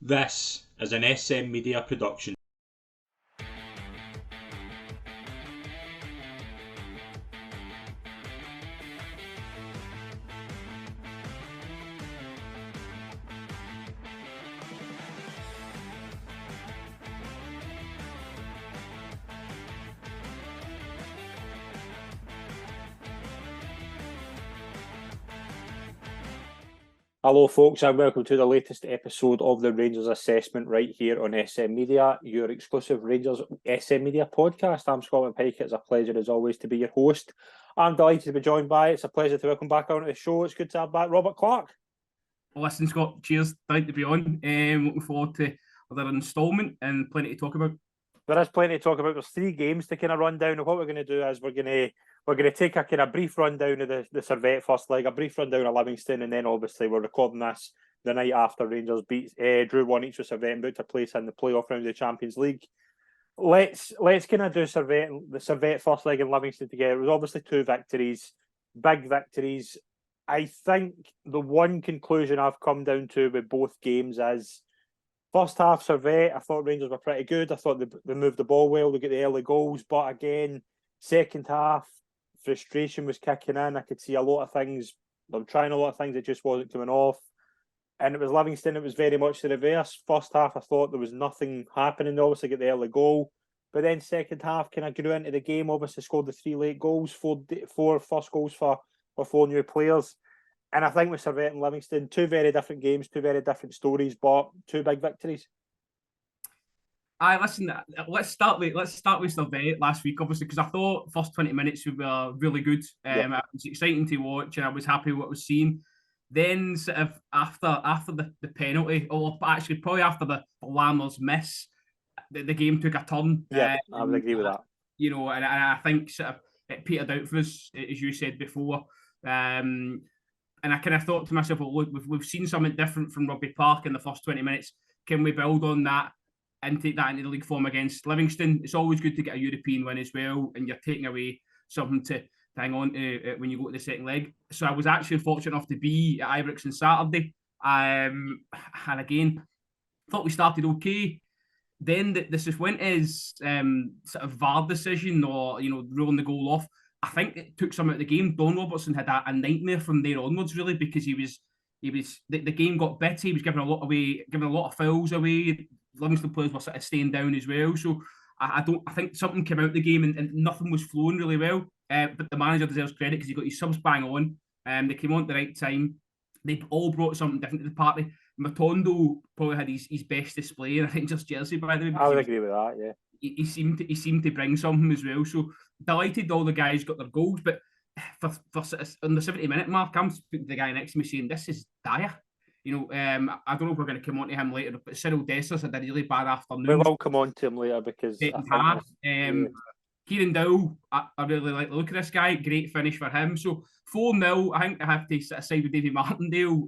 This is an SM Media production. Hello, folks, and welcome to the latest episode of the Rangers Assessment right here on SM Media, your exclusive Rangers SM Media podcast. I'm Scotland Pike. It's a pleasure, as always, to be your host. I'm delighted to be joined by. It's a pleasure to welcome back onto the show. It's good to have back Robert Clark. Well, listen, Scott, cheers. Delighted to be on. Looking forward to another instalment and plenty to talk about. There is plenty to talk about. There's three games to kind of run down, and what we're going to do is we're going to take a kind of brief rundown of the Servette first leg, a brief rundown of Livingston, and then obviously we're recording this the night after Rangers drew 1-1 with Servette and booked a place in the playoff round of the Champions League. Let's kind of do the Servette first leg and Livingston together. It was obviously two victories, big victories. I think the one conclusion I've come down to with both games is first half Servette, I thought Rangers were pretty good. I thought they moved the ball well, they get the early goals, but again, second half, frustration was kicking in. I could see a lot of things. They were trying a lot of things, it just wasn't coming off. And it was Livingston, it was very much the reverse. First half, I thought there was nothing happening. They obviously get the early goal. But then second half kind of grew into the game, obviously scored the 3 late goals, four first goals for 4 new players. And I think with Servette and Livingston, two very different games, two very different stories, but two big victories. Listen, let's start with Servette last week, obviously, because I thought first 20 minutes were really good. It was exciting to watch, and I was happy with what I was seeing. Then, sort of after the penalty, or actually probably after the Lammers miss, the game took a turn. Yeah, I would agree with that. You know, and I think sort of it petered out for us, as you said before. And I kind of thought to myself, well, look, we've seen something different from Rugby Park in the first 20 minutes. Can we build on that and take that into the league form against Livingston? It's always good to get a European win as well, and you're taking away something to hang on to when you go to the second leg. So I was actually fortunate enough to be at Ibrox on Saturday. And again, thought we started okay. Then the Cifuentes sort of VAR decision, or ruling the goal off, I think it took some out of the game. Don Robertson had a nightmare from there onwards, really, because the game got bitty. He was giving a lot of fouls away. Livingston players were sort of staying down as well. So I think something came out of the game and nothing was flowing really well. But the manager deserves credit because he got his subs bang on. They came on at the right time. They all brought something different to the party. Matondo probably had his best display in a Rangers jersey, by the way. I would agree with that, yeah. He seemed to bring something as well. So delighted all the guys got their goals, but for on the 70-minute mark, I'm speaking to the guy next to me saying, this is dire. I don't know if we're going to come on to him later, but Cyril Dessers had a really bad afternoon. We will come on to him later because Kieran Dowell, I really like the look of this guy. Great finish for him. So 4-0, I think I have to side with Davy Martindale,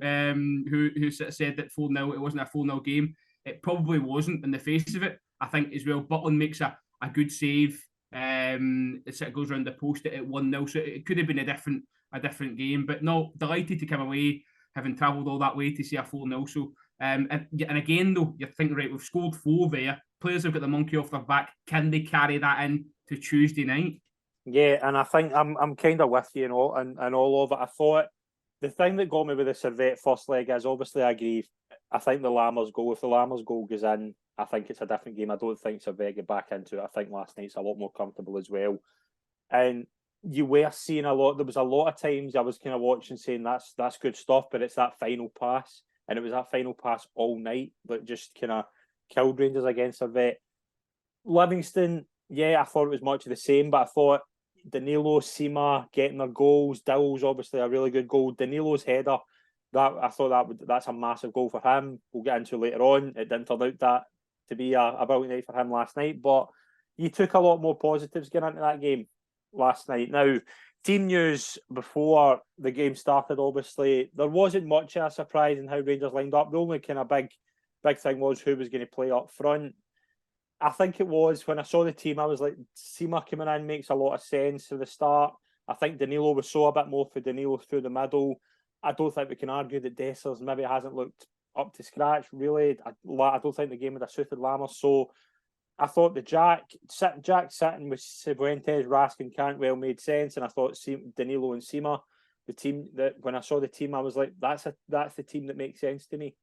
who sort of said that 4-0, it wasn't a 4-0 game. It probably wasn't in the face of it. I think as well, Butland makes a good save. It sort of goes around the post at 1-0, so it could have been a different game. But no, delighted to come away, having travelled all that way to see a 4-0. So and again though, you're thinking, right, we've scored 4 there. Players have got the monkey off their back. Can they carry that in to Tuesday night? Yeah, and I think I'm kind of with you and all of it. I thought the thing that got me with the Servette first leg is, obviously I agree. I think the Lammers goal, if the Lammers goal goes in, I think it's a different game. I don't think Servette get back into it. I think last night's a lot more comfortable as well. And you were seeing a lot. There was a lot of times I was kind of watching saying that's good stuff, but it's that final pass, and it was that final pass all night that just kind of killed Rangers against Servette. Livingston, yeah, I thought it was much of the same, but I thought Danilo, Sima getting their goals. Dowell's obviously a really good goal. Danilo's header, that's a massive goal for him. We'll get into later on. It didn't turn out that to be a brilliant night for him last night, but you took a lot more positives getting into that game last night. Now, team news before the game started, obviously, there wasn't much of a surprise in how Rangers lined up. The only kind of big thing was who was going to play up front. I think it was when I saw the team, I was like, Sima coming in makes a lot of sense for the start. I think Danilo was a bit more for Danilo through the middle. I don't think we can argue that Dessers maybe hasn't looked up to scratch, really. I don't think the game would have suited Lammers. So I thought the Jack sitting with Cifuentes, Raskin, Cantwell made sense. And I thought Danilo and Sima, the team that when I saw the team, I was like, that's the team that makes sense to me.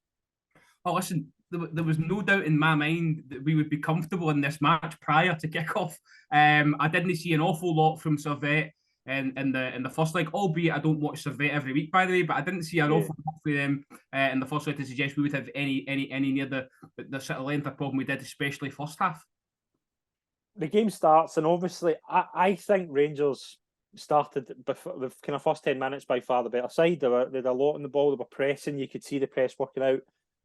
Oh, listen, there was no doubt in my mind that we would be comfortable in this match prior to kickoff. I didn't see an awful lot from Servette in the first leg, albeit I don't watch Servette every week, by the way, but I didn't see an awful lot for them in the first leg to suggest we would have any near the sort of length of problem we did, especially first half. The game starts, and obviously, I think Rangers started before the kind of first 10 minutes by far the better side. They had a lot on the ball. They were pressing. You could see the press working out.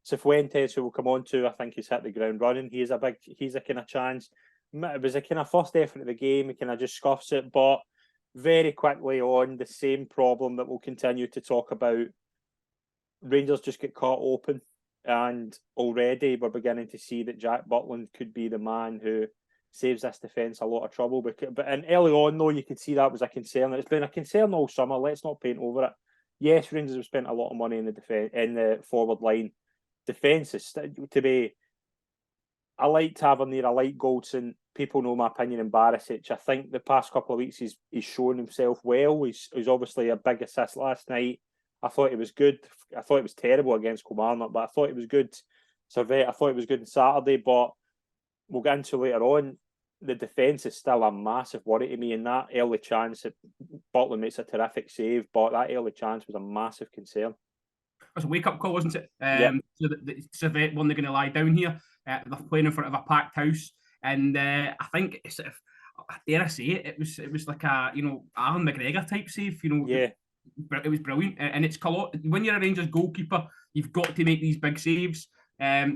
Cifuentes, who we'll come on to, I think he's hit the ground running. He's a kind of chance. It was a kind of first effort of the game. He kind of just scuffs it, but very quickly on, the same problem that we'll continue to talk about. Rangers just get caught open, and already we're beginning to see that Jack Butland could be the man who saves this defence a lot of trouble. But early on, though, you could see that was a concern. It's been a concern all summer. Let's not paint over it. Yes, Rangers have spent a lot of money in the forward line. Defence is to be. I like Tavernier. I like Goldson. People know my opinion in Barisic. I think the past couple of weeks he's shown himself well. He's obviously a big assist last night. I thought it was good. I thought it was terrible against Kilmarnock, but I thought it was good. Servette, I thought it was good on Saturday, but we'll get into later on. The defence is still a massive worry to me, and that early chance, Butland makes a terrific save, but that early chance was a massive concern. It was a wake-up call, wasn't it? Yep. So the Servette weren't going to lie down here. They're playing in front of a packed house, and I think sort of, dare I say it, it was like a Alan McGregor type save. Yeah. It was brilliant, and it's when you're a Rangers goalkeeper, you've got to make these big saves.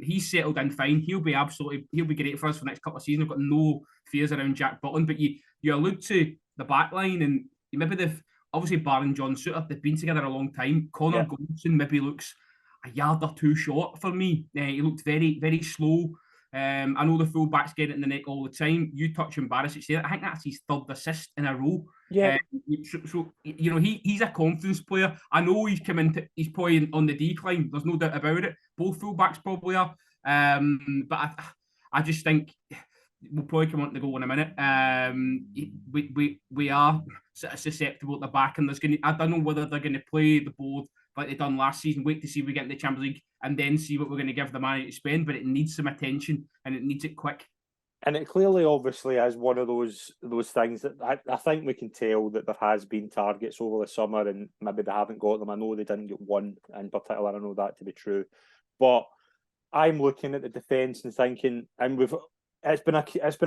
He's settled in fine. He'll be great for us for the next couple of seasons. I've got no fears around Jack Butland, but you allude to the back line, and maybe they've obviously barring John Souttar, they've been together a long time. Connor Goldson maybe looks a yard or two short for me. He looked very, very slow. I know the fullbacks get it in the neck all the time. You touch on Barisic there. I think that's his third assist in a row. Yeah. So he's a confidence player. I know he's he's probably on the decline. There's no doubt about it. Both fullbacks probably are. But I just think we'll probably come on to the goal in a minute. We are sort of susceptible at the back, and I don't know whether they're going to play the board like they done last season. Wait to see if we get in the Champions League, and then see what we're going to give the money to spend. But it needs some attention, and it needs it quick. And it clearly, obviously, is one of those things that I think we can tell that there has been targets over the summer, and maybe they haven't got them. I know they didn't get one in particular. I know that to be true, but I'm looking at the defence and thinking, and it's been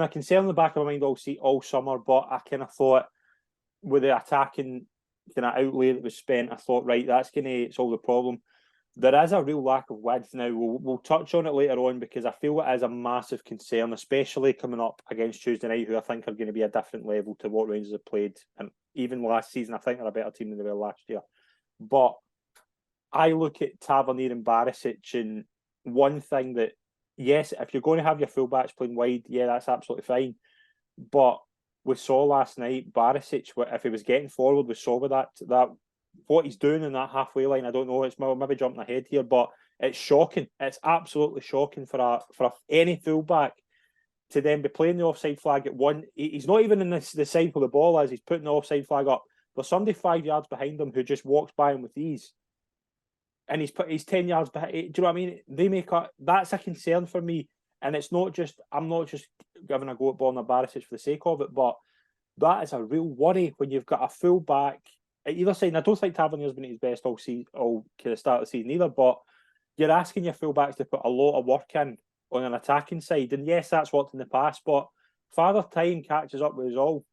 a concern in the back of my mind all summer. But I kind of thought with the attacking kind of outlay that was spent, I thought, right, that's going to solve the problem. There is a real lack of width now. We'll touch on it later on because I feel it is a massive concern, especially coming up against Tuesday night, who I think are going to be a different level to what Rangers have played. And even last season, I think they're a better team than they were last year. But I look at Tavernier and Barisic, and one thing that, yes, if you're going to have your fullbacks playing wide, yeah, that's absolutely fine. But we saw last night, Barisic, if he was getting forward, we saw with that what he's doing in that halfway line. I don't know. It's maybe jumping ahead here, but it's shocking. It's absolutely shocking for any fullback to then be playing the offside flag at one. He's not even in the side where the ball is. He's putting the offside flag up. There's somebody 5 yards behind him who just walks by him with ease, and he's 10 yards behind. Do you know what I mean? That's a concern for me, and it's not just. I'm not just giving a go at Borna Barisic for the sake of it, but that is a real worry when you've got a fullback at either side. And I don't think Tavernier's been at his best all kind of start of the season either, but you're asking your fullbacks to put a lot of work in on an attacking side. And yes, that's worked in the past, but Father Time catches up with us all.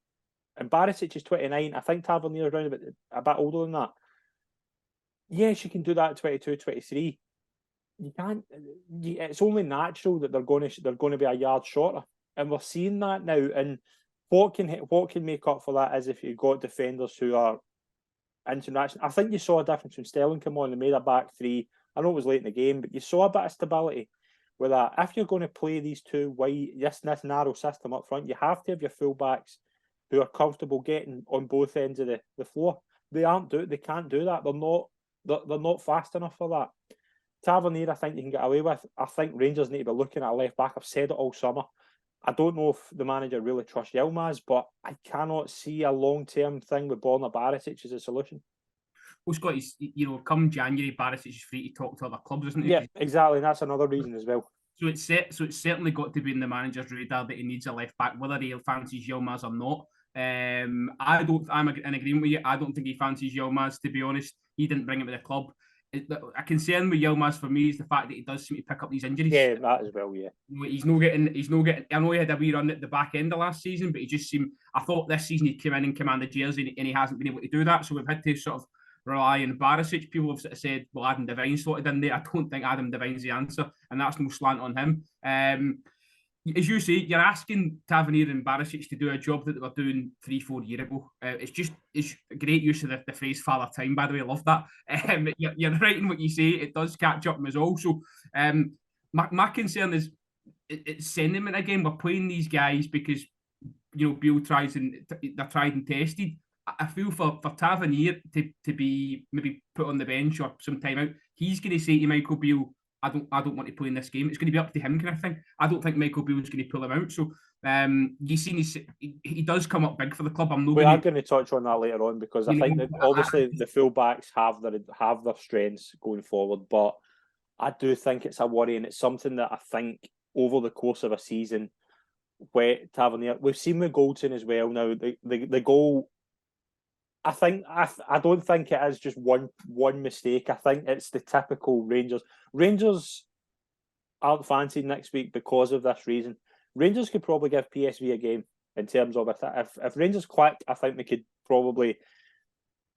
And Barisic is 29. I think Tavernier's around a bit older than that. Yes, you can do that at 22, 23. You can't. It's only natural that they're going to be a yard shorter, and we're seeing that now. And what can make up for that is if you've got defenders who are international. I think you saw a difference when Sterling came on and made a back three. I know it was late in the game, but you saw a bit of stability with that. If you're going to play these two wide, this narrow system up front, you have to have your fullbacks who are comfortable getting on both ends of the floor. They can't do that. They're not fast enough for that. Tavernier, I think you can get away with. I think Rangers need to be looking at a left back. I've said it all summer. I don't know if the manager really trusts Yilmaz, but I cannot see a long-term thing with Borna Barisic as a solution. Well, Scott, come January, Barisic is free to talk to other clubs, isn't he? Yeah, exactly. And that's another reason as well. So it's certainly got to be in the manager's radar that he needs a left back, whether he fancies Yilmaz or not. I'm in agreement with you. I don't think he fancies Yilmaz, to be honest. He didn't bring him to the club. A concern with Yilmaz for me is the fact that he does seem to pick up these injuries. Yeah, that as well. Yeah, he's not getting. I know he had a wee run at the back end of last season, but he just seemed. I thought this season he'd come in and command the jersey, and he hasn't been able to do that. So we've had to sort of rely on Barisic. People have sort of said, "Well, Adam Devine slotted in there." I don't think Adam Devine's the answer, and that's no slant on him. As you say, you're asking Tavernier and Barisic to do a job that they were doing 3-4 years ago. It's great use of the phrase "father time." By the way, I love that. You're right in what you say. It does catch up as well. So, my concern is it's sentiment again. We're playing these guys because Beale they're tried and tested. I feel for Tavernier to be maybe put on the bench or some time out, he's going to say to Michael Beale, I don't want to play in this game. It's going to be up to him, kind of thing. I don't think Michael Beale is going to pull him out. So you've seen he does come up big for the club. We are going to touch on that later on because I think that obviously the fullbacks have their strengths going forward, but I do think it's a worry, and it's something that I think over the course of a season, where Tavernier, we've seen with Goldson as well. Now the goal, I don't think it is just one mistake. I think it's the typical Rangers. Rangers aren't fancied next week because of this reason. Rangers could probably give PSV a game in terms of if Rangers click, I think they could probably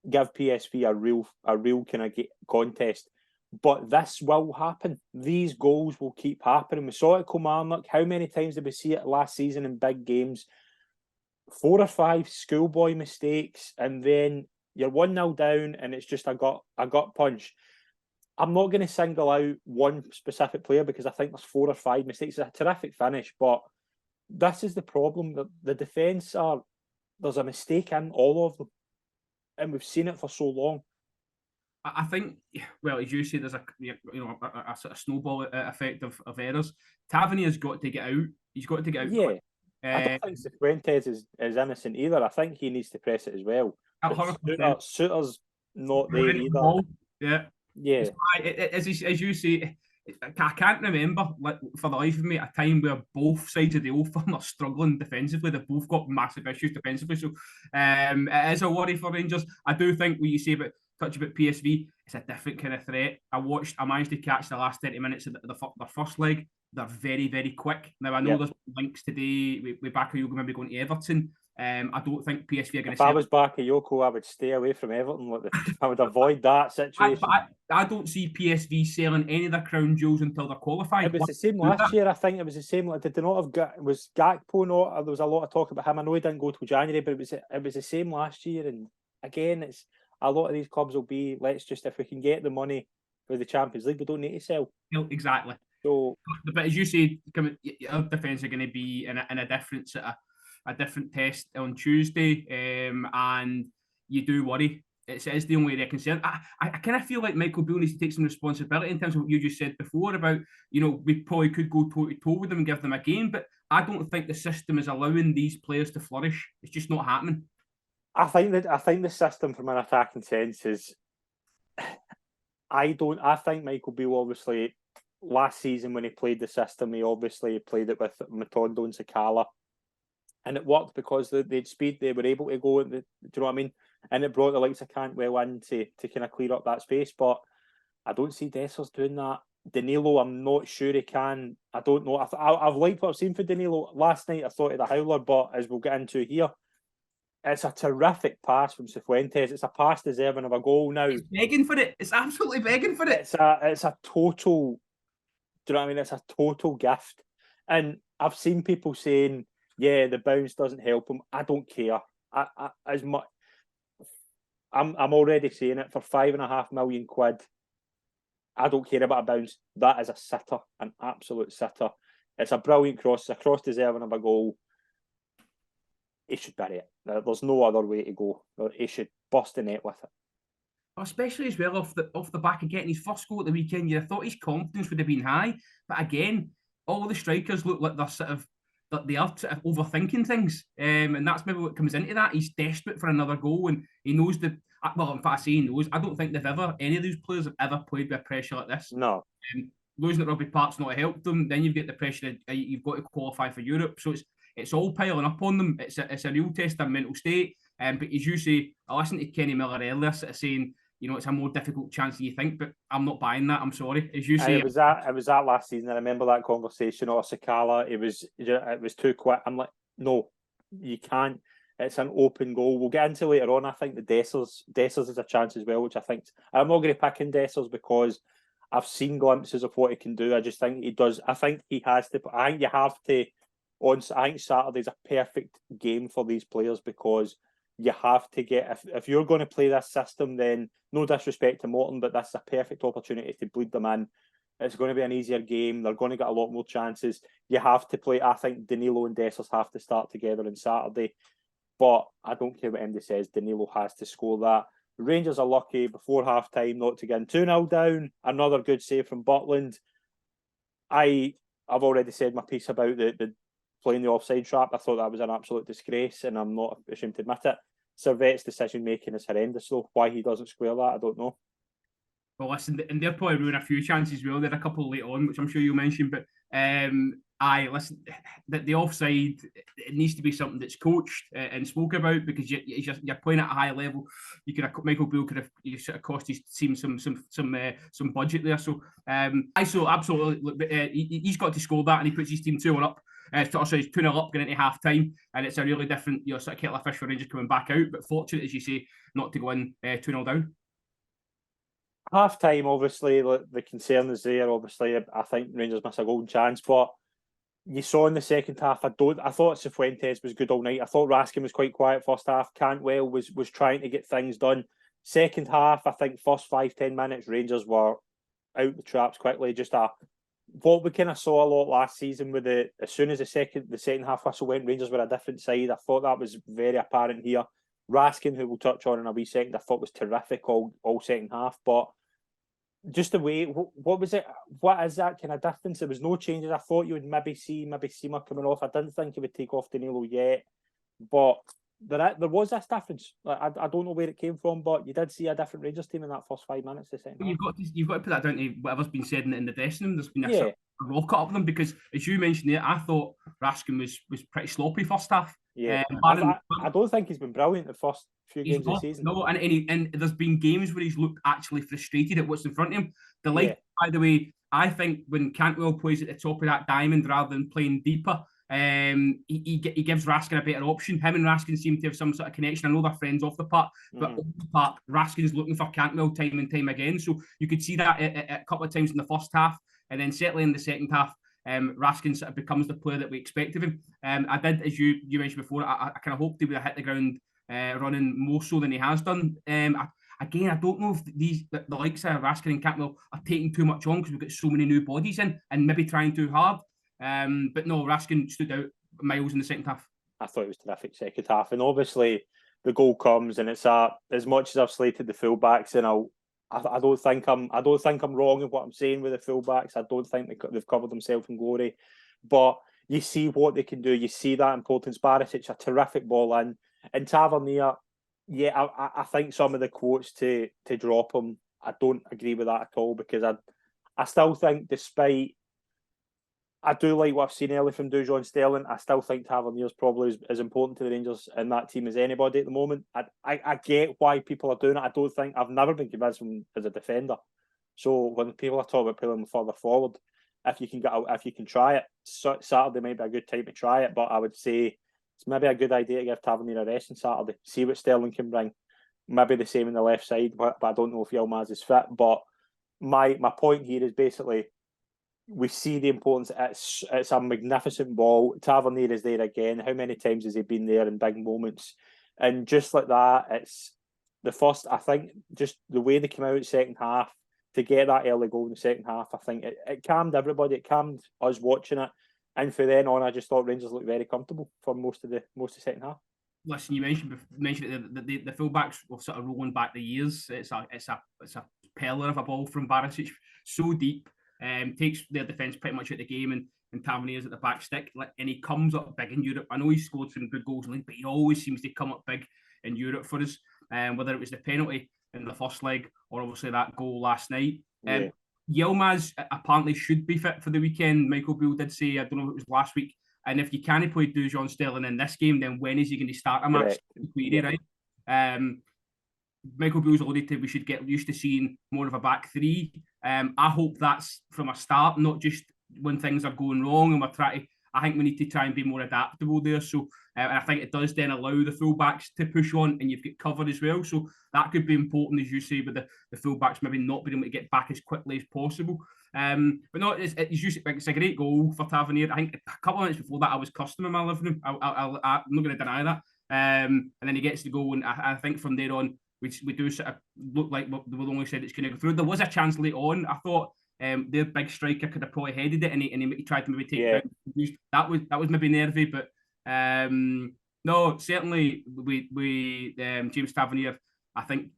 give PSV a real kind of contest. But this will happen. These goals will keep happening. We saw it at Kilmarnock. How many times did we see it last season in big games? 4 or 5 schoolboy mistakes, and then you're 1-0 down, and it's just a gut punch. I'm not going to single out one specific player because I think there's 4 or 5 mistakes. It's a terrific finish, but this is the problem. The defence there's a mistake in all of them, and we've seen it for so long. I think, well, as you say, there's a sort of snowball effect of errors. Tavernier's got to get out. He's got to get out. Yeah. I don't think Cifuentes is innocent either. I think he needs to press it as well. Suter's not there either. Yeah. As you say, I can't remember for the life of me a time where both sides of the old firm are struggling defensively. They've both got massive issues defensively. So it is a worry for Rangers. I do think what you say about PSV, it's a different kind of threat. I managed to catch the last 30 minutes of the first leg. They're very, very quick. Now, I know there's links today with Bakayoko maybe going to Everton. I don't think PSV are going to... If I was Bakayoko, I would stay away from Everton. I would avoid that situation. I don't see PSV selling any of their crown jewels until they're qualified. It was the same last year, I think. It was the same. Did they not have... Was Gakpo not... There was a lot of talk about him. I know he didn't go till January, but it was the same last year. And again, it's a lot of these clubs will be, if we can get the money for the Champions League, we don't need to sell. Exactly. So, but as you say, our defence are going to be in a different different test on Tuesday, and you do worry. It is the only area concern. I kind of feel like Michael Beale needs to take some responsibility in terms of what you just said before about we probably could go toe to toe with them and give them a game, but I don't think the system is allowing these players to flourish. It's just not happening. I think the system from an attacking sense is. I think Michael Beale obviously. Last season when he played the system, he obviously played it with Matondo and Sakala, and it worked because they'd speed, they were able to go. Do you know what I mean? And it brought the likes of Cantwell in to kind of clear up that space. But I don't see Dessers doing that. Danilo, I'm not sure he can. I don't know. I've liked what I've seen for Danilo last night. I thought of the howler, but as we'll get into here, it's a terrific pass from Cifuentes. It's a pass deserving of a goal now. It's begging for it. It's absolutely begging for it. It's a total. Do you know what I mean? It's a total gift. And I've seen people saying, yeah, the bounce doesn't help him. I don't care. I'm already saying it, for £5.5 million. I don't care about a bounce. That is a sitter, an absolute sitter. It's a brilliant cross. It's a cross deserving of a goal. He should bury it. There's no other way to go. He should bust the net with it. especially as well off the back of getting his first goal at the weekend. You thought his confidence would have been high, but again, all the strikers look like they're sort of that they are sort of overthinking things, and that's maybe what comes into that. He's desperate for another goal, and he knows the. Well, in fact, I say he knows. I don't think any of these players have ever played with pressure like this. No. Losing at Rugby Park's not helped them. Then you've got the pressure that you've got to qualify for Europe, so it's all piling up on them. It's a real test of mental state. But as you say, I listened to Kenny Miller earlier, sort of saying, it's a more difficult chance than you think, but I'm not buying that. I'm sorry. As you say, it was that last season. I remember that conversation. Or Sakala, it was too quick. I'm like, no, you can't. It's an open goal. We'll get into later on. I think the Dessers is a chance as well, which I think I'm not going to pick in Dessers because I've seen glimpses of what he can do. I just think he does. I think he has to. I think you have to. I think Saturday's a perfect game for these players because you have to get. If you're going to play this system, then no disrespect to Morton, but that's a perfect opportunity to bleed them in. It's going to be an easier game. They're going to get a lot more chances. You have to play. I think Danilo and Dessers have to start together on Saturday. But I don't care what MD says. Danilo has to score that. Rangers are lucky before half time not to get 2-0 down. Another good save from Butland. I've already said my piece about the playing the offside trap. I thought that was an absolute disgrace, and I'm not ashamed to admit it. Servette's decision making is horrendous, though. Why he doesn't square that, I don't know. Well, listen, and they'll probably ruin a few chances as well. There are a couple late on, which I'm sure you'll mention, but listen, the offside, it needs to be something that's coached and spoke about because you're playing at a high level. Michael Beale could have sort of cost his team some budget there. So absolutely, he's got to score that, and he puts his team 2-1 up. Sorry, 2-0 up going into half time, and it's a really different sort of kettle of fish for Rangers coming back out. But fortunate, as you say, not to go in 2-0 down. Half time, obviously, the concern is there. Obviously, I think Rangers miss a golden chance, but you saw in the second half. I thought Cifuentes was good all night. I thought Raskin was quite quiet first half. Cantwell was trying to get things done. Second half, I think first 5-10 minutes, Rangers were out the traps quickly. Just what we kind of saw a lot last season with as soon as the second half whistle went, Rangers were a different side. I thought that was very apparent here. Raskin, who we'll touch on in a wee second, I thought was terrific all second half, but just the way, what was it? What is that kind of difference? There was no changes. I thought you would maybe see Seamer coming off. I didn't think he would take off Danilo yet, but there was this difference. I don't know where it came from, but you did see a different Rangers team in that first 5 minutes. You've got to put that down to whatever's been said in the dressing room. There's been a Yeah. sort of rocket up them because, as you mentioned there, I thought Raskin was pretty sloppy first half. Yeah, I don't think he's been brilliant the first few games of the season. No, and there's been games where he's looked actually frustrated at what's in front of him. By the way, I think when Cantwell plays at the top of that diamond rather than playing deeper, he gives Raskin a better option. Him and Raskin seem to have some sort of connection. I know they're friends off the park, but off the park, Raskin's looking for Cantwell time and time again. So you could see that a couple of times in the first half, and then certainly in the second half, Raskin sort of becomes the player that we expect of him. I did, as you mentioned before, I kind of hoped he would have hit the ground running more so than he has done. Again, I don't know if the likes of Raskin and Cantwell are taking too much on because we've got so many new bodies in and maybe trying too hard. But no, Raskin stood out miles in the second half. I thought it was terrific second half, and obviously the goal comes, and it's as much as I've slated the fullbacks, and I don't think I'm wrong in what I'm saying with the fullbacks. I don't think they've covered themselves in glory, but you see what they can do. You see that importance. Barisic, a terrific ball in, and Tavernier. Yeah, I think some of the quotes to drop him, I don't agree with that at all because I still think, despite I do like what I've seen early from Dujon Sterling, I still think Tavernier's probably as important to the Rangers in that team as anybody at the moment. I get why people are doing it. I've never been convinced of him as a defender. So when people are talking about putting him further forward, if you can try it, Saturday might be a good time to try it. But I would say it's maybe a good idea to give Tavernier a rest on Saturday. See what Sterling can bring. Maybe the same on the left side, but I don't know if Yilmaz is fit. But my point here is basically, we see the importance. It's a magnificent ball. Tavernier is there again. How many times has he been there in big moments? And just like that, it's the first. I think just the way they came out second half to get that early goal in the second half. I think it calmed everybody. It calmed us watching it. And from then on, I just thought Rangers looked very comfortable for most of the second half. Listen, you mentioned the fullbacks were sort of rolling back the years. It's a peller of a ball from Barisic, so deep, takes their defence pretty much at the game, and Tavernier's at the back stick, and he comes up big in Europe. I know he's scored some good goals in the league, but he always seems to come up big in Europe for us. Whether it was the penalty in the first leg or obviously that goal last night. Yilmaz apparently should be fit for the weekend. Michael Beale did say, I don't know if it was last week. And if you can't play Dujon Sterling in this game, then when is he going to start a match? Right? Michael Beale's alluded to we should get used to seeing more of a back three. I hope that's from a start, not just when things are going wrong and we're trying to. I think we need to try and be more adaptable there. So, and I think it does then allow the fullbacks to push on, and you've got cover as well. So that could be important, as you say, with the fullbacks maybe not being able to get back as quickly as possible. But no, it's a great goal for Tavernier. I think a couple of minutes before that, I was cursing him in my living room. I'm not going to deny that. And then he gets the goal, and I think from there on, we do sort of look like we only said it's going to go through. There was a chance late on. I thought their big striker could have probably headed it, and he tried to maybe take it down. That was maybe nervy, but no, certainly we James Tavernier. I think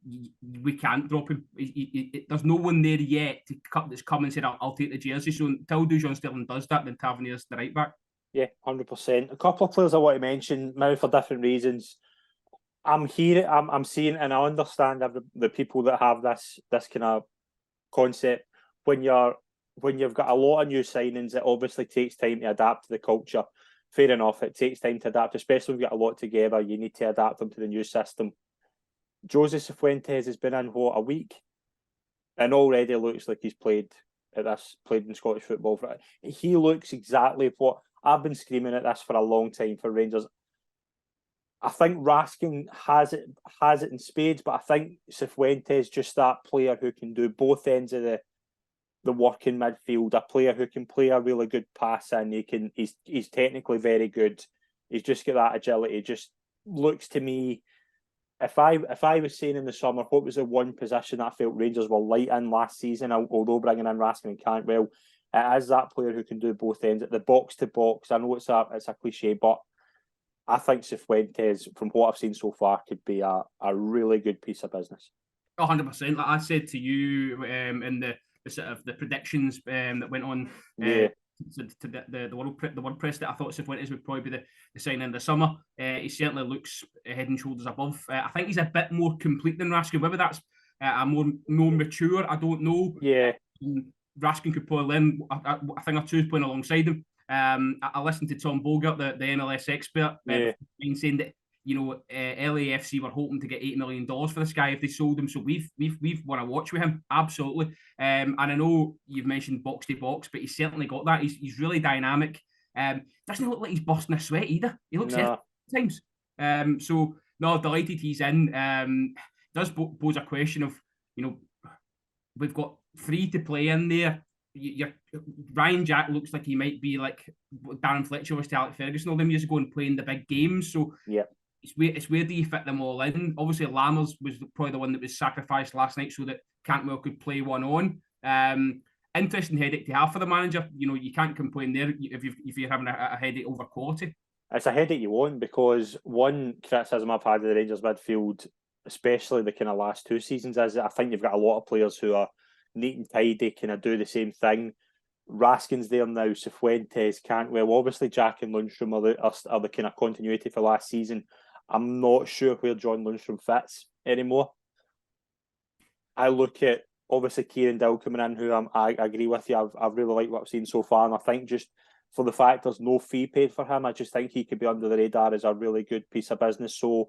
we can't drop him. There's no one there yet that's come and said, I'll take the jersey. So until Dujon Sterling does that, then Tavernier's the right back. Yeah, 100%. A couple of players I want to mention, maybe for different reasons. I'm seeing, and I understand the people that have this kind of concept. When you've got a lot of new signings, it obviously takes time to adapt to the culture. Fair enough, it takes time to adapt, especially if you've got a lot together. You need to adapt them to the new system. Jose Cifuentes has been in a week, and already looks like he's played in Scottish football. He looks exactly what I've been screaming at this for a long time for Rangers. I think Raskin has it in spades, but I think Cifuentes just that player who can do both ends of the work in midfield. A player who can play a really good pass in. He's technically very good. He's just got that agility. Just looks to me. If I was saying in the summer what was the one position that I felt Rangers were light in last season, although bringing in Raskin and Cantwell, it is that player who can do both ends at the box to box. I know it's a cliche, but I think Cifuentes, from what I've seen so far, could be a really good piece of business. 100%. Like I said to you in the sort of the predictions that went on. To the WordPress that I thought Cifuentes would probably be the signing in the summer. He certainly looks head and shoulders above. I think he's a bit more complete than Raskin. Whether that's a more mature, I don't know. Yeah. Raskin could probably learn a thing or two playing alongside him. I listened to Tom Bogart, the MLS expert, saying that LAFC were hoping to get $8 million for this guy if they sold him. So we've want to watch with him, absolutely. And I know you've mentioned box to box, but he's certainly got that. He's really dynamic. Doesn't look like he's busting a sweat either. He looks at times. So no, delighted he's in. Does pose a question of we've got 3 to play in there. Ryan Jack looks like he might be like Darren Fletcher was to Alex Ferguson all them years ago and playing the big games. So it's where do you fit them all in? Obviously, Lammers was probably the one that was sacrificed last night so that Cantwell could play one on. Interesting headache to have for the manager. You can't complain there if you're having a headache over quality. It's a headache you want, because one criticism I've had of the Rangers midfield, especially the kind of last 2 seasons, is that I think you've got a lot of players who are neat and tidy, kind of do the same thing. Raskin's there now, Cifuentes, Cantwell. Obviously, Jack and Lundstrom are the kind of continuity for last season. I'm not sure where John Lundstrom fits anymore. I look at, obviously, Kieran Dill coming in, who I agree with you. I've really liked what I've seen so far, and I think just for the fact there's no fee paid for him, I just think he could be under the radar as a really good piece of business. So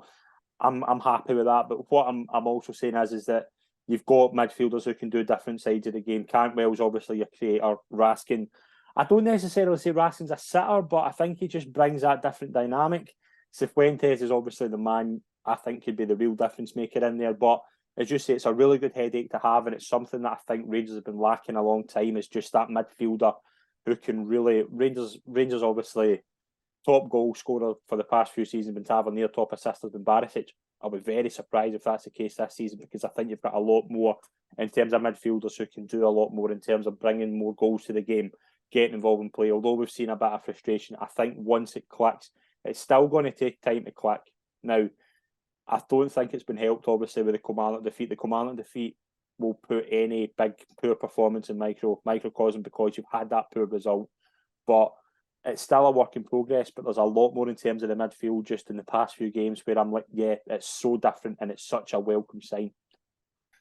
I'm happy with that. But what I'm also saying is that you've got midfielders who can do different sides of the game. Cantwell's obviously your creator. Raskin, I don't necessarily say Raskin's a sitter, but I think he just brings that different dynamic. Cifuentes is obviously the man I think could be the real difference maker in there. But as you say, it's a really good headache to have, and it's something that I think Rangers have been lacking a long time. Is just that midfielder who can really Rangers obviously top goal scorer for the past few seasons been Tavernier, top assister been Barisic. I'll be very surprised if that's the case this season, because I think you've got a lot more in terms of midfielders who can do a lot more in terms of bringing more goals to the game, getting involved in play. Although we've seen a bit of frustration, I think once it clicks, it's still going to take time to click. Now, I don't think it's been helped, obviously, with the Kilmarnock defeat. The Kilmarnock defeat will put any big poor performance in microcosm because you've had that poor result. But it's still a work in progress, but there's a lot more in terms of the midfield just in the past few games where I'm like, yeah, it's so different and it's such a welcome sign.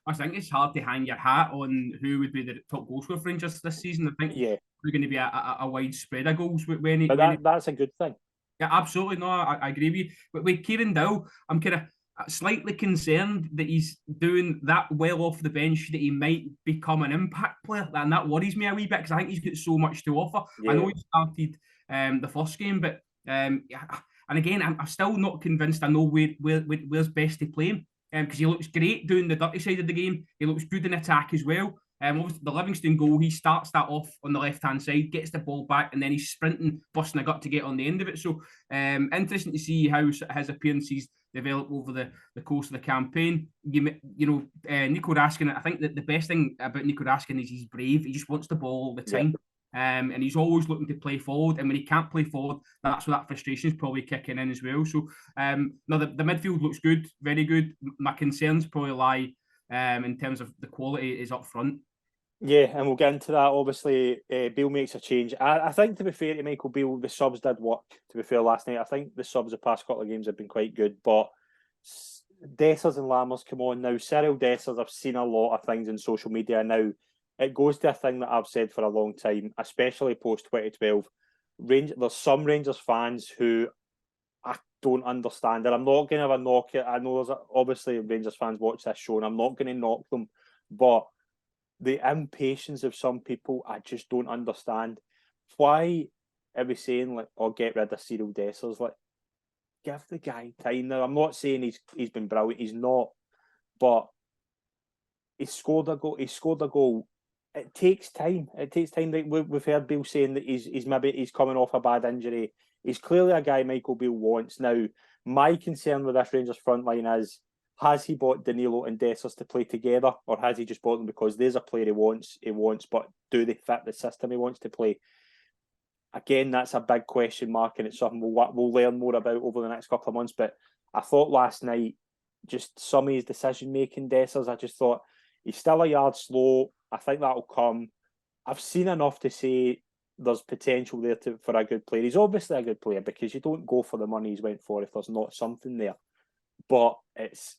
I think it's hard to hang your hat on who would be the top goal scorer for Rangers this season. I think there's going to be a wide spread of goals. That's a good thing. Yeah, absolutely. No, I agree with you. But with Kieran Dow, I'm kind of slightly concerned that he's doing that well off the bench that he might become an impact player. And that worries me a wee bit because I think he's got so much to offer. Yeah. I know he started the first game, but and again, I'm still not convinced I know where's best to play him. Because he looks great doing the dirty side of the game. He looks good in attack as well. Obviously the Livingston goal, he starts that off on the left-hand side, gets the ball back, and then he's sprinting, busting a gut to get on the end of it. So interesting to see how his appearances develop over the course of the campaign. Nico Raskin, I think that the best thing about Nico Raskin is he's brave. He just wants the ball all the time. Yeah. And he's always looking to play forward. And when he can't play forward, that's where that frustration is probably kicking in as well. So, no, the midfield looks good, very good. My concerns probably lie in terms of the quality is up front. Yeah, and we'll get into that. Obviously, Beale makes a change. I think, to be fair to Michael Beale, the subs did work, to be fair, last night. I think the subs the past couple of games have been quite good, but Dessers and Lammers come on now. Cyril Dessers, I've seen a lot of things in social media now. It goes to a thing that I've said for a long time, especially post-2012. There's some Rangers fans who I don't understand, and I'm not going to have a knock it. I know there's obviously Rangers fans watch this show, and I'm not going to knock them, but the impatience of some people, I just don't understand. Why are we saying, like, oh, get rid of Cyril Dessers? Like, give the guy time. Now, I'm not saying he's been brilliant. He's not, but he scored a goal. It takes time. Like we've heard Beale saying that he's coming off a bad injury. He's clearly a guy Michael Beale wants. Now, my concern with this Rangers front line is, has he bought Danilo and Dessers to play together, or has he just bought them because there's a player he wants, but do they fit the system he wants to play? Again, that's a big question mark, and it's something we'll learn more about over the next couple of months. But I thought last night, just some of his decision-making, Dessers, I just thought he's still a yard slow. I think that'll come. I've seen enough to say there's potential there for a good player. He's obviously a good player because you don't go for the money he's went for if there's not something there. But it's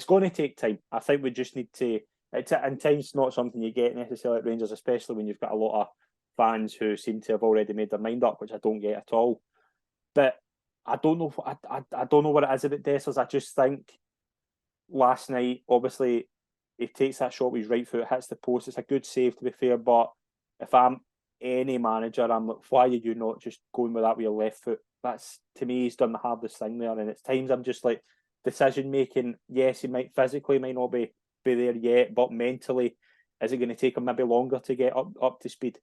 going to take time. I think we just need to. And time's not something you get necessarily at Rangers, especially when you've got a lot of fans who seem to have already made their mind up, which I don't get at all. But I don't know. I don't know what it is about Dessers. I just think last night, obviously, he takes that shot with his right foot, hits the post. It's a good save, to be fair. But if I'm any manager, I'm like, why are you not just going with that with your left foot? That's, to me, he's done the hardest thing there. And at times I'm just like, decision making, yes, he might physically might not be there yet, but mentally, is it going to take him maybe longer to get up to speed?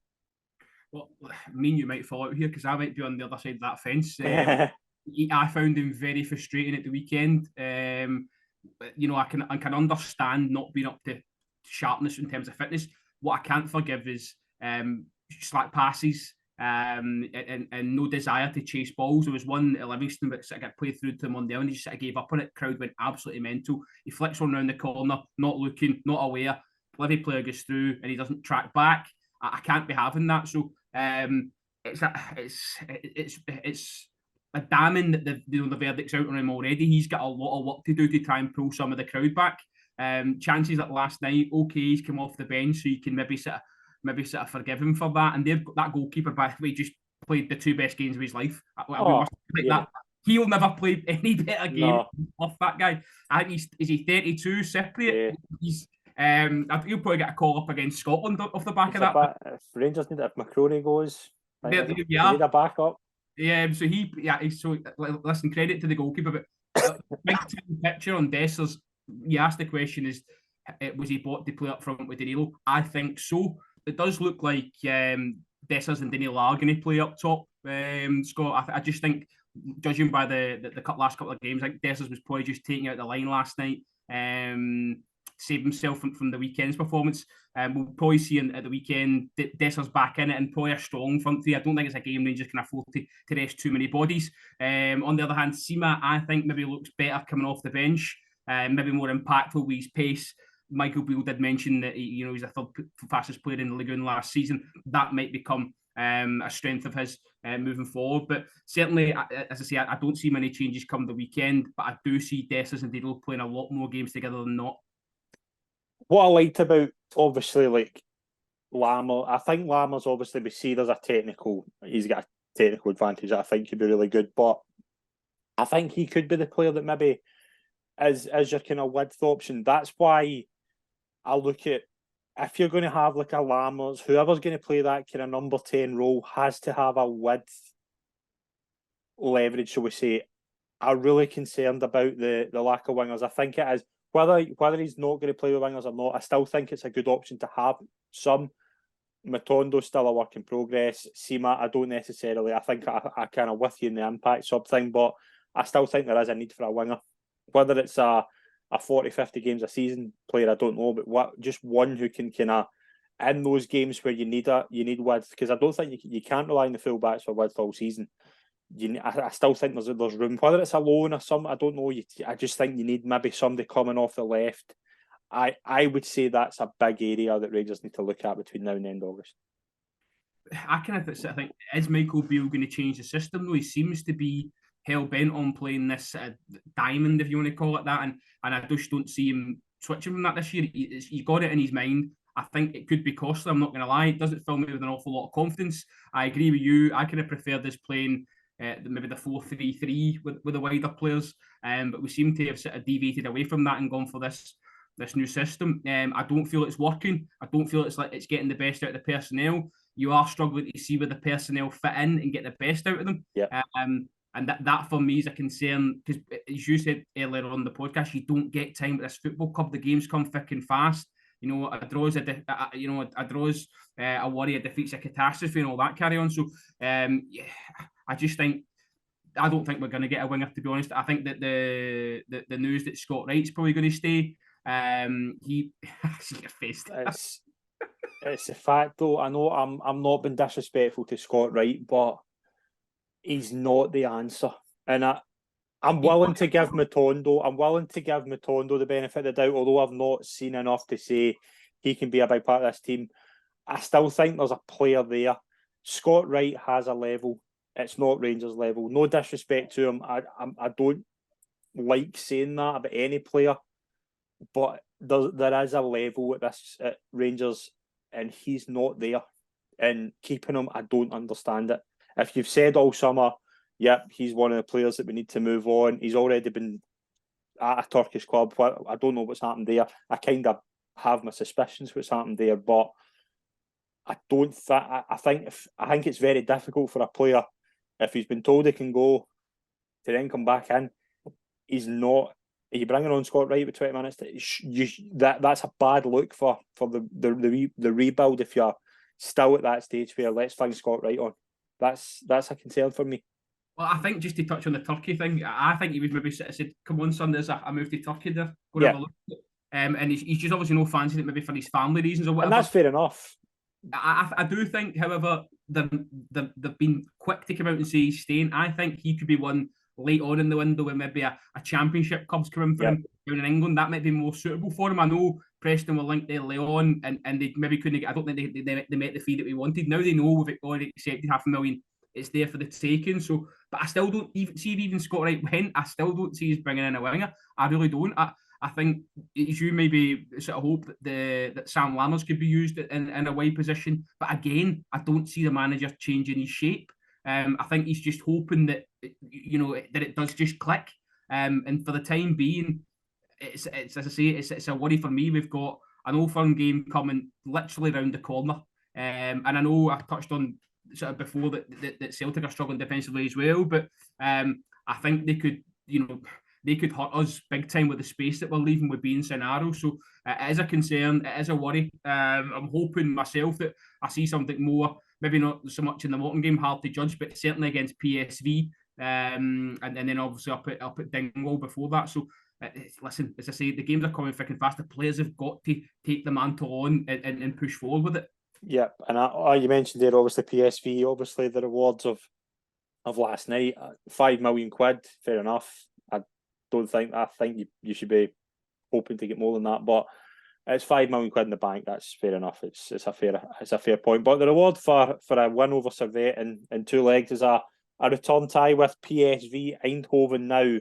Well, me and you might fall out here because I might be on the other side of that fence. I found him very frustrating at the weekend. I can understand not being up to sharpness in terms of fitness. What I can't forgive is slack passes and no desire to chase balls. There was one at Livingston that sort of got played through to him on the end. He just sort of gave up on it. Crowd went absolutely mental. He flicks one round the corner, not looking, not aware. Livy player goes through and he doesn't track back. I can't be having that. So it's a damning that the verdict's out on him already. He's got a lot of work to do to try and pull some of the crowd back. Chances that last night, okay, he's come off the bench, so you can maybe sort of forgive him for that. And that goalkeeper, by the way, just played the two best games of his life. That. He'll never play any better game off that guy. I think is he 32, Cypriot? Yeah. He's I think he'll probably get a call up against Scotland off the back of that. If Rangers need, if McCrory goes, they need a backup. Yeah, so listen, credit to the goalkeeper, but big picture on Dessers, you asked the question was he bought to play up front with Danilo? I think so. It does look like Dessers and Danilo are going to play up top, Scott. I just think, judging by the last couple of games, I think Dessers was probably just taking out the line last night. save himself from the weekend's performance. We'll probably see at the weekend Dessers back in it and probably a strong front three. I don't think it's a game Rangers can afford to rest too many bodies. On the other hand, Sima, I think maybe looks better coming off the bench, maybe more impactful with his pace. Michael Beale did mention that he's the third fastest player in the Lagoon last season. That might become a strength of his moving forward. But certainly, as I say, I don't see many changes come the weekend, but I do see Dessers and Didal playing a lot more games together than not. What I liked about, obviously, like Lammer, I think Lammer's obviously, we see there's he's got a technical advantage that I think could be really good, but I think he could be the player that maybe is your kind of width option. That's why I look at, if you're going to have like a Lammers, whoever's going to play that kind of number 10 role has to have a width leverage, shall we say. I'm really concerned about the lack of wingers. I think it is, whether he's not going to play with wingers or not, I still think it's a good option to have some. Matondo's still a work in progress. Sima, I don't necessarily. I think I kind of with you in the impact sub thing, but I still think there is a need for a winger. Whether it's a 40, 50 games a season player, I don't know, but just one who can kind of, in those games where you need width, because I don't think you can't rely on the full backs for width all season. I still think there's room, whether it's a loan or something, I don't know. I just think you need maybe somebody coming off the left. I would say that's a big area that Rangers need to look at between now and the end of August. I think, is Michael Beale going to change the system though? He seems to be hell bent on playing this diamond, if you want to call it that, and I just don't see him switching from that this year. He's got it in his mind. I think it could be costly, I'm not going to lie. It doesn't fill me with an awful lot of confidence. I agree with you. I kind of prefer this playing maybe the 4-3-3 with the wider players, but we seem to have sort of deviated away from that and gone for this new system. I don't feel it's working. I don't feel it's getting the best out of the personnel. You are struggling to see where the personnel fit in and get the best out of them. Yeah. And that for me is a concern, because as you said earlier on the podcast, you don't get time at this football club. The games come thick and fast. A draw is a worry, a defeat's a catastrophe, and all that carry on. So, I just think, I don't think we're going to get a winger, to be honest. I think that the news that Scott Wright's probably going to stay. It's a fact though. I know I'm not being disrespectful to Scott Wright, but he's not the answer. And I'm willing to give Matondo the benefit of the doubt, although I've not seen enough to say he can be a big part of this team. I still think there's a player there. Scott Wright has a level. It's not Rangers level. No disrespect to him. I don't like saying that about any player, but there is a level at Rangers, and he's not there. And keeping him, I don't understand it. If you've said all summer, yep, he's one of the players that we need to move on. He's already been at a Turkish club. I don't know what's happened there. I kind of have my suspicions what's happened there, but I don't think. I think it's very difficult for a player, if he's been told he can go, to then come back in. He's not. Are you bringing on Scott Wright with 20 minutes? That's a bad look for the rebuild. If you're still at that stage where let's find Scott Wright on, that's a concern for me. Well, I think just to touch on the Turkey thing, I think he was maybe said, "Come on, son, there's a move to Turkey there. Go and have a look." And he's just obviously no fancy it, maybe for his family reasons or whatever. And that's fair enough. I do think, however, they've been quick to come out and say he's staying. I think he could be one late on in the window when maybe a championship club's coming for him down in England. That might be more suitable for him. I know Preston were linked early on and they maybe couldn't get, I don't think they met the fee that we wanted. Now they know we've already accepted $500,000. It's there for the taking. So, but I still don't even Scott Wright went. I still don't see he's bringing in a winger. I really don't. I think, as you maybe sort of hope that Sam Lammers could be used in a wide position. But again, I don't see the manager changing his shape. I think he's just hoping that that it does just click. And for the time being, it's as I say, it's a worry for me. We've got an Old Firm game coming literally around the corner. And I know I touched on sort of before that Celtic are struggling defensively as well, but I think they could hurt us big time with the space that we're leaving with being scenario. So it is a concern, it is a worry. I'm hoping myself that I see something more, maybe not so much in the Morton game, hard to judge, but certainly against PSV, and then obviously up at Dingwall before that. So listen, as I say, the games are coming thick and fast. The players have got to take the mantle on and push forward with it. Yeah, and you mentioned there, obviously PSV, obviously the rewards of last night, £5 million, fair enough. I think you should be hoping to get more than that, but it's £5 million in the bank. That's fair enough. It's a fair point. But the reward for a win over Servette in 2 legs is a return tie with PSV Eindhoven. Now,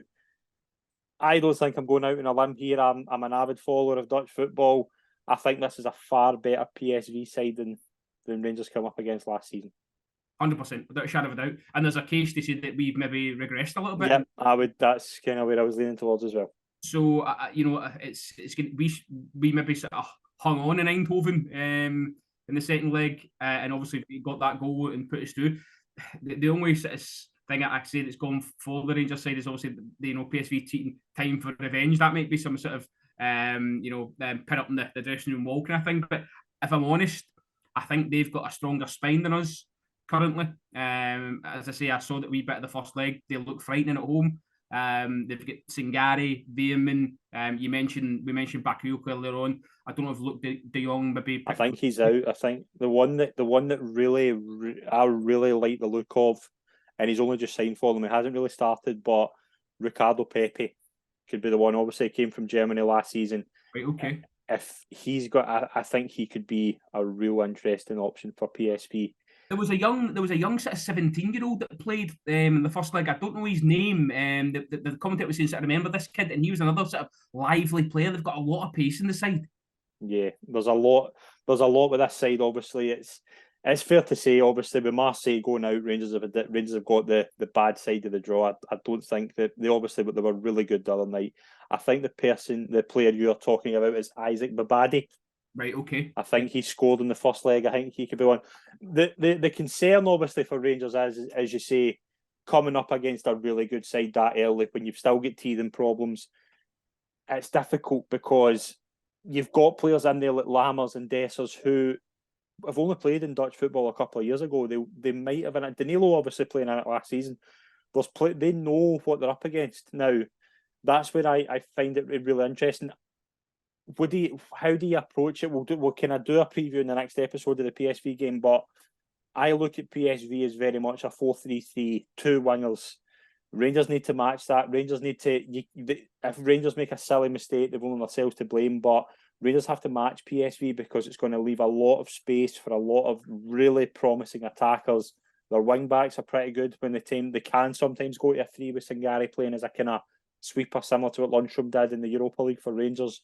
I don't think I'm going out on a limb here. I'm an avid follower of Dutch football. I think this is a far better PSV side than Rangers come up against last season. 100%, without a shadow of a doubt. And there's a case to say that we've maybe regressed a little bit. Yeah, I would. That's kind of where I was leaning towards as well. So it's we maybe sort of hung on in Eindhoven in the second leg, and obviously we got that goal and put us through. The only sort of thing I say that's gone for the Rangers side is obviously PSV taking time for revenge. That might be some sort of pin up in the dressing room wall kind of thing. But if I'm honest, I think they've got a stronger spine than us currently. As I say, I saw that wee bit of the first leg. They look frightening at home. They've got Singari, Veerman. We mentioned Bakayoko earlier on. I don't know if Luke De Jong maybe. I think he's out. I think the one that I really like the look of, and he's only just signed for them. He hasn't really started, but Ricardo Pepe could be the one. Obviously, he came from Germany last season. Right. Okay. If he's got, I think he could be a real interesting option for PSV. There was a young sort of 17-year-old that played in the first leg. I don't know his name. The commentator was saying, I remember this kid, and he was another sort of lively player. They've got a lot of pace in the side. Yeah, there's a lot with this side. Obviously, it's fair to say, obviously, with Marseille going out, Rangers have got the bad side of the draw. I don't think that they were really good the other night. I think the player you're talking about is Isaac Babadi. Right, okay. I think he scored in the first leg. I think he could be one. The concern, obviously, for Rangers is, as you say, coming up against a really good side that early when you've still got teething problems. It's difficult because you've got players in there like Lammers and Dessers who have only played in Dutch football a couple of years ago. They might have, and Danilo obviously playing in it last season. They know what they're up against. Now, that's where I find it really interesting. How do you approach it? We'll kind of do a preview in the next episode of the PSV game, but I look at PSV as very much a 4-3-3, 2 wingers. Rangers need to match that. Rangers need to. If Rangers make a silly mistake, they've only themselves to blame. But Rangers have to match PSV because it's going to leave a lot of space for a lot of really promising attackers. Their wing backs are pretty good when they can sometimes go to a 3 with Singari playing as a kind of sweeper, similar to what Lundstrom did in the Europa League for Rangers.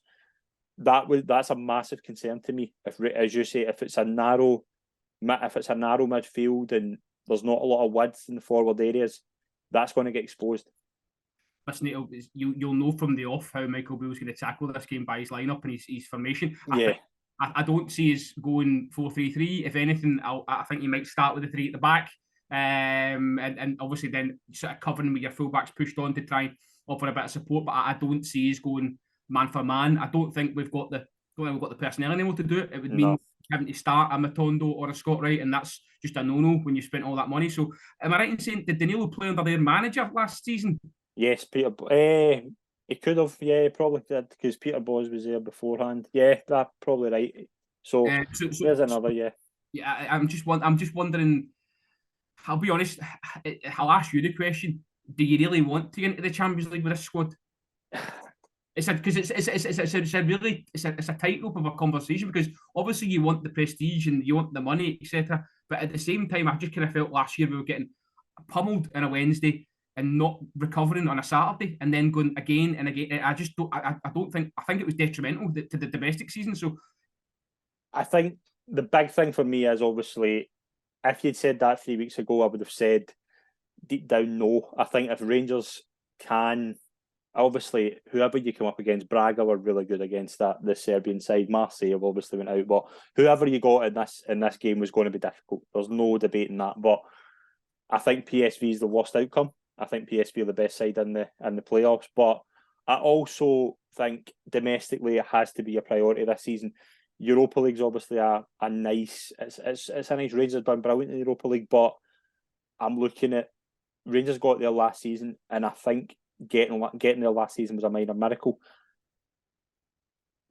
That's a massive concern to me. As you say, if it's a narrow midfield and there's not a lot of width in the forward areas, that's going to get exposed. Listen, you'll know from the off how Michael Beale's going to tackle this game by his lineup and his formation. I don't see us going 4-3-3. If anything, I think you might start with the 3 at the back, and obviously then sort of covering with your fullbacks pushed on to try and offer a bit of support. But I don't see us going man for man. I don't think we've got the personnel anymore to do it. It would mean having to start a Matondo or a Scott Wright, and that's just a no-no when you spent all that money. So am I right in saying, did Danilo play under their manager last season? Yes, Peter. He could have. Yeah, he probably did because Peter Bosz was there beforehand. Yeah, that's probably right. So there's another. Yeah. Yeah, I'm just wondering. I'll be honest. I'll ask you the question: do you really want to get into the Champions League with this squad? It's a tightrope of a conversation because obviously you want the prestige and you want the money, etc. But at the same time, I just kind of felt last year we were getting pummeled on a Wednesday and not recovering on a Saturday, and then going again and again. I think it was detrimental to the domestic season. So, I think the big thing for me is obviously, if you'd said that 3 weeks ago, I would have said deep down no. I think if Rangers can. Obviously, whoever you come up against, Braga were really good against the Serbian side. Marseille have obviously went out, but whoever you got in this game was going to be difficult. There's no debating that. But I think PSV is the worst outcome. I think PSV are the best side in the playoffs. But I also think domestically it has to be a priority this season. Europa League's obviously a nice. It's a nice. Rangers have done brilliant in the Europa League, but I'm looking at Rangers got there last season, and I think getting there last season was a minor miracle.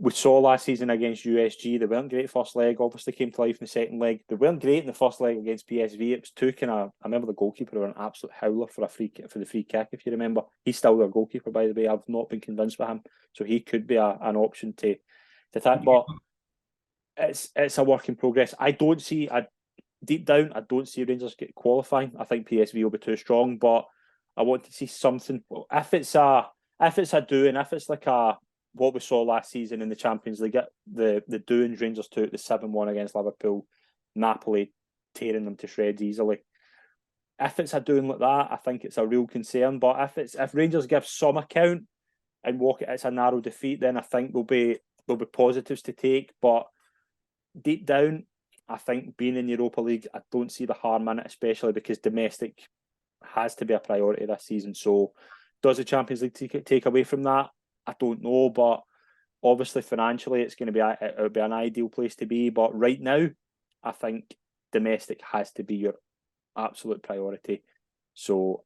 We saw last season against USG, they weren't great first leg, obviously came to life in the second leg. They weren't great in the first leg against PSV. It was two kind of, I remember the goalkeeper were an absolute howler for the free kick, if you remember. He's still their goalkeeper, by the way. I've not been convinced by him. So he could be an option to attack. But it's a work in progress. Deep down, I don't see Rangers get qualifying. I think PSV will be too strong, but I want to see something. If it's like what we saw last season in the Champions League, the doings Rangers took, the 7-1 against Liverpool, Napoli tearing them to shreds easily. If it's a doing like that, I think it's a real concern. But if Rangers give some account and it's a narrow defeat, then I think there'll be positives to take. But deep down, I think being in the Europa League, I don't see the harm in it, especially because domestic has to be a priority this season. So does the Champions League take away from that? I don't know, but obviously financially it would be an ideal place to be. But right now, I think domestic has to be your absolute priority. So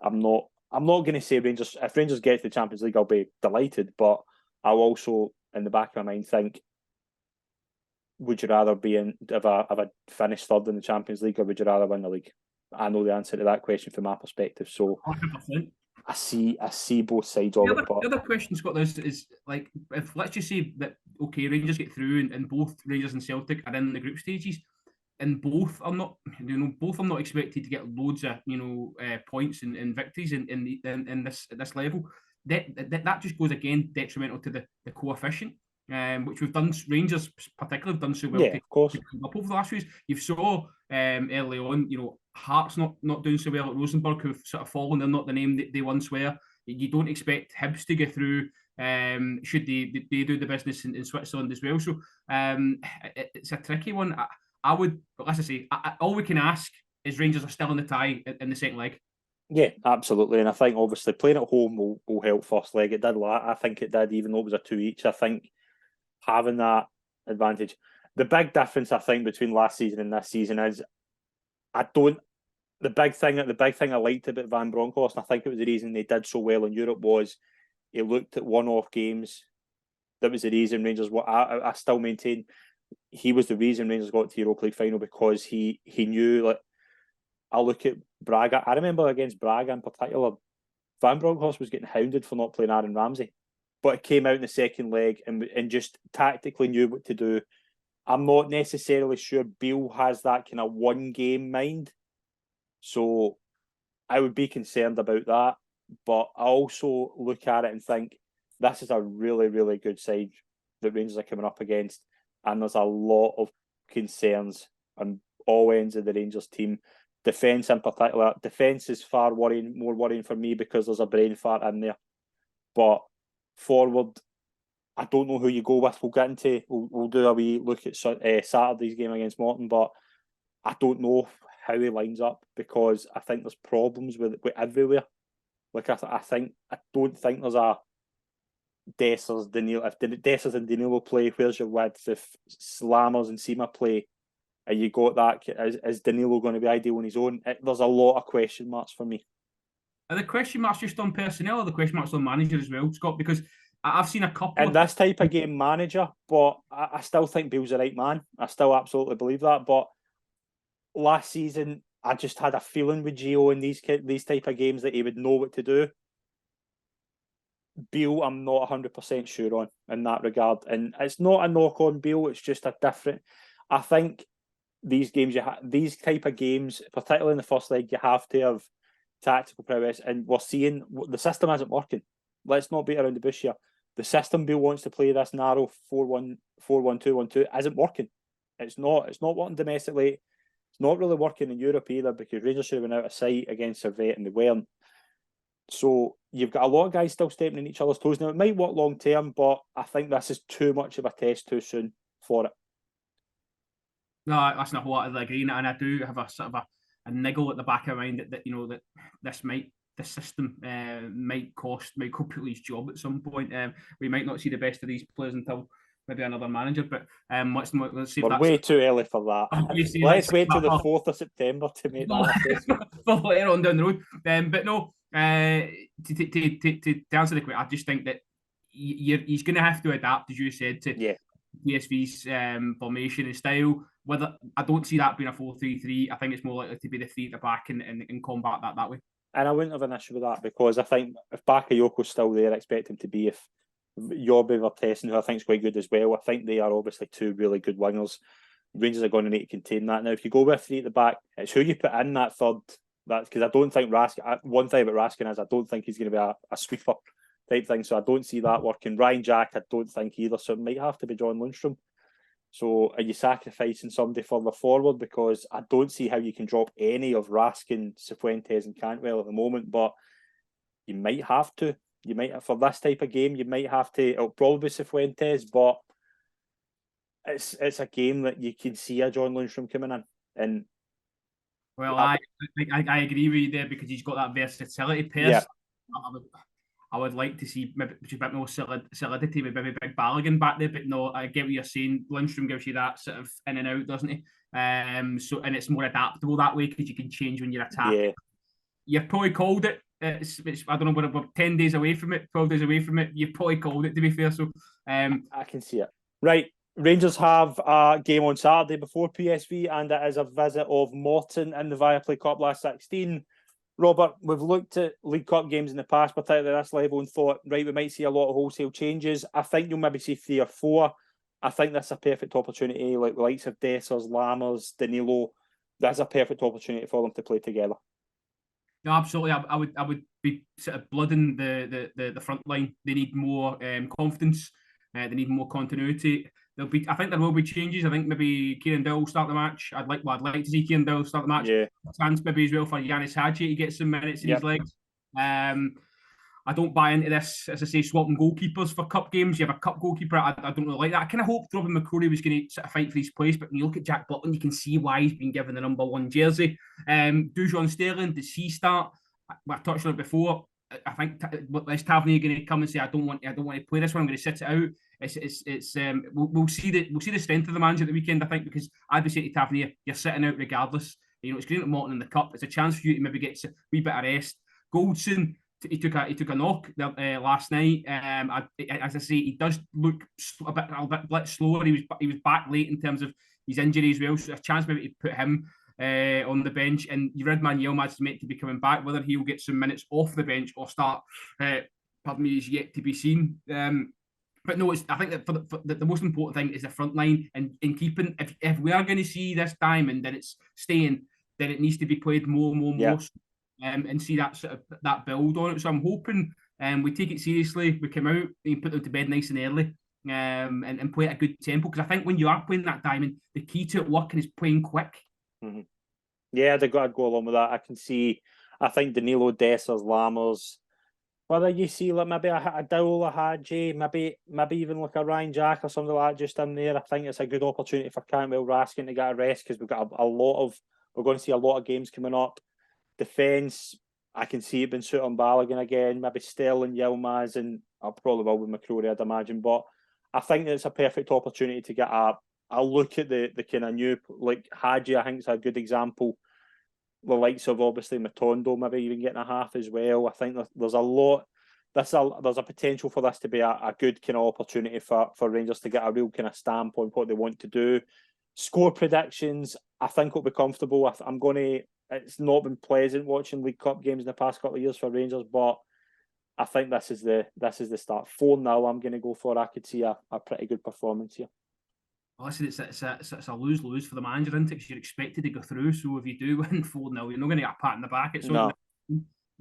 I'm not going to say Rangers. If Rangers get to the Champions League, I'll be delighted. But I'll also, in the back of my mind, think, would you rather have a finished third in the Champions League, or would you rather win the league? I know the answer to that question from my perspective. So 100%. I see both sides of it. But the other question, Scott, is like, if let's just say that Rangers get through and both Rangers and Celtic are in the group stages, and both are not expected to get loads of points and victories in this level. That just goes again detrimental to the coefficient. Which we've done, Rangers particularly have done so well of course. to come up over the last few years. You saw early on, Hearts not doing so well at Rosenborg, who've sort of fallen. They're not the name that they once were. You don't expect Hibs to get through. Should they do the business in Switzerland as well? So it's a tricky one. All we can ask is Rangers are still in the tie in the second leg. Yeah, absolutely. And I think obviously playing at home will help first leg. It did. I think it did, even though it was a 2 each. I think having that advantage. The big difference, I think, between last season and this season is the big thing I liked about Van Bronckhorst, and I think it was the reason they did so well in Europe, was he looked at one-off games. That was the reason Rangers. I still maintain he was the reason Rangers got to the Europa League final, because he knew. Like, I look at Braga. I remember against Braga in particular, Van Bronckhorst was getting hounded for not playing Aaron Ramsey, but it came out in the second leg and just tactically knew what to do. I'm not necessarily sure Beale has that kind of one game mind, so I would be concerned about that. But I also look at it and think this is a really, really good side that Rangers are coming up against, and there's a lot of concerns on all ends of the Rangers team. Defence in particular. Defence is more worrying for me, because there's a brain fart in there. But forward, I don't know who you go with. We'll do a wee look at Saturday's game against Morton, but I don't know how he lines up, because I think there's problems with everywhere. Like I don't think there's a Dessers, Danilo. If Dessers and Danilo play, where's your width? If Slammers and Seema play, and you got that, is Danilo going to be ideal on his own? There's a lot of question marks for me. Are the question marks just on personnel, or the question marks on manager as well, Scott? Because I've seen a couple. And this type of game, manager, but I still think Beale's the right man. I still absolutely believe that. But last season, I just had a feeling with Gio in these type of games that he would know what to do. Beale, I'm not 100% sure on in that regard, and it's not a knock on Beale. It's just a different. I think these games, these type of games, particularly in the first leg, you have to have tactical prowess, and we're seeing the system isn't working. Let's not beat around the bush here. The system Beale wants to play, this narrow 4-1-2-1-2, isn't working. It's not working domestically. It's not really working in Europe either, because Rangers should have been out of sight against Servette and they weren't. So you've got a lot of guys still stepping in each other's toes. Now, it might work long term, but I think this is too much of a test too soon for it. No, that's not what I agree, and I do have a sort of a niggle at the back of my mind that this system might cost Michael Peel's job at some point. We might not see the best of these players until maybe another manager, but let's see. We're way too early for that. Let's wait till the 4th of September to make that assessment. For later on down the road. But no, To answer the question, I just think that he's going to have to adapt, as you said, to PSV's formation and style. Whether I don't see that being a 4-3-3, I think it's more likely to be the three at the back and combat that way. And I wouldn't have an issue with that, because I think if Bakayoko's still there, I expect him to be. If Yobi Vertessen, who I think is quite good as well, I think they are obviously two really good wingers. Rangers are going to need to contain that. Now, if you go with three at the back, it's who you put in that third. That's because I don't think Raskin. One thing about Raskin is I don't think he's going to be a sweeper type thing. So I don't see that working. Ryan Jack, I don't think either. So it might have to be John Lundstrom. So are you sacrificing somebody further forward? Because I don't see how you can drop any of Raskin, Cifuentes, and Cantwell at the moment. But you might have to. You might, for this type of game, you might have to. It'll probably be Cifuentes, but it's a game that you can see a John Lundstrom coming in. And well, I agree with you there, because he's got that versatility. I would like to see maybe a bit more solidity with maybe Big Balogun back there, but no, I get what you're saying. Lundstrom gives you that sort of in and out, doesn't he? So, and it's more adaptable that way, because you can change when you're attacking. Yeah. You've probably called it. It's I don't know, we're 10 days away from it, 12 days away from it. You've probably called it, to be fair. So I can see it. Right. Rangers have a game on Saturday before PSV, and it is a visit of Morton in the Viaplay Cup last 16. Robert, we've looked at League Cup games in the past, particularly at this level, and thought, right, we might see a lot of wholesale changes. I think you'll maybe see 3 or 4. I think that's a perfect opportunity, like the likes of Dessers, Lammers, Danilo. That's a perfect opportunity for them to play together. No, absolutely. I would be sort of blooding the front line. They need more confidence. They need more continuity. I think there will be changes. I think maybe Kieran Dowell will start the match. I'd like to see Kieran Dowell start the match. Yeah. Chance maybe as well for Yanis Hadji to get some minutes in his legs. I don't buy into this, as I say, swapping goalkeepers for cup games. You have a cup goalkeeper. I don't really like that. I kind of hoped Robin McCrory was going to sort of fight for his place, but when you look at Jack Butland, you can see why he's been given the number 1 jersey. Dujon Sterling, does he start? I touched on it before. I think is Tavernier going to come and say, I don't want to play this one. I'm going to sit it out. We'll see the strength of the manager at the weekend. I think, because I'd be saying to Tavernier, you're sitting out regardless. You know, it's great at Morton in the cup. It's a chance for you to maybe get a wee bit of rest. Goldson, he took a knock last night. As I say, he does look a bit slower. He was back late in terms of his injury as well. So a chance maybe to put him on the bench. And Redman Yilmaz is meant to be coming back. Whether he'll get some minutes off the bench or start, is yet to be seen. But no, I think that for the most important thing is the front line and in keeping. If we are going to see this diamond and it's staying, then it needs to be played more. And see that sort of that build on it. So I'm hoping we take it seriously. We come out and put them to bed nice and early, and play at a good tempo. Because I think when you are playing that diamond, the key to it working is playing quick. Mm-hmm. Yeah, I'd go along with that. I think Danilo, Dessers, Lammers. Whether you see like maybe a Dowell, a Hadji, maybe even like a Ryan Jack or something like that just in there. I think it's a good opportunity for Cantwell, Raskin to get a rest, because we're going to see a lot of games coming up. Defence, I can see it being Suter and Balogun again, maybe Sterling, Yilmaz, and I'll probably will with McCrory, I'd imagine. But I think it's a perfect opportunity to get a look at the kind of new, like Hadji, I think is a good example. The likes of obviously Matondo, maybe even getting a half as well. I think there's a lot. There's a potential for this to be a good kind of opportunity for Rangers to get a real kind of stamp on what they want to do. Score predictions, I think will be comfortable. It's not been pleasant watching League Cup games in the past couple of years for Rangers, but I think this is the start. 4-0, I'm going to go for. I could see a pretty good performance here. Well, listen, it's a lose-lose for the manager, isn't it? Because you're expected to go through. So if you do win 4-0, you're not going to get a pat in the back.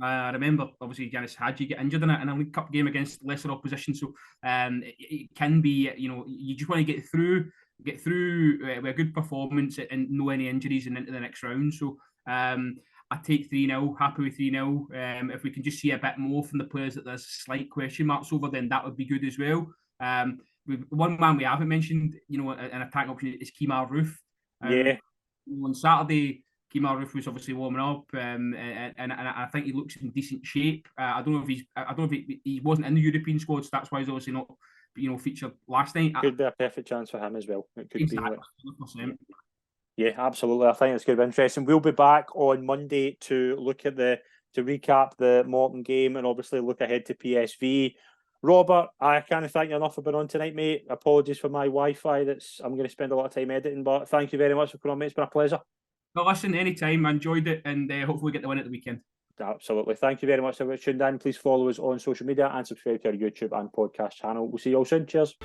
I remember, obviously, Yanis Hadji get injured in a League Cup game against lesser opposition. So it can be, you just want to get through with a good performance and no any injuries and into the next round. So I take 3-0, happy with 3-0. If we can just see a bit more from the players that there's slight question marks over, then that would be good as well. One man we haven't mentioned, an attack option is Kemar Roof. On Saturday, Kemar Roof was obviously warming up, and I think he looks in decent shape. I don't know if he wasn't in the European squad, so that's why he's obviously not, featured last night. Could be a perfect chance for him as well. It could be. 100%. Yeah, absolutely. I think it's going to be interesting. We'll be back on Monday to look at the to recap the Morton game and obviously look ahead to PSV. Robert, I can't thank you enough for being on tonight, mate. Apologies for my Wi-Fi. I'm going to spend a lot of time editing, but thank you very much for coming on, mate. It's been a pleasure. Well, listen, anytime. I enjoyed it, and hopefully get the win at the weekend. Absolutely. Thank you very much for tuned in. Please follow us on social media and subscribe to our YouTube and podcast channel. We'll see you all soon. Cheers.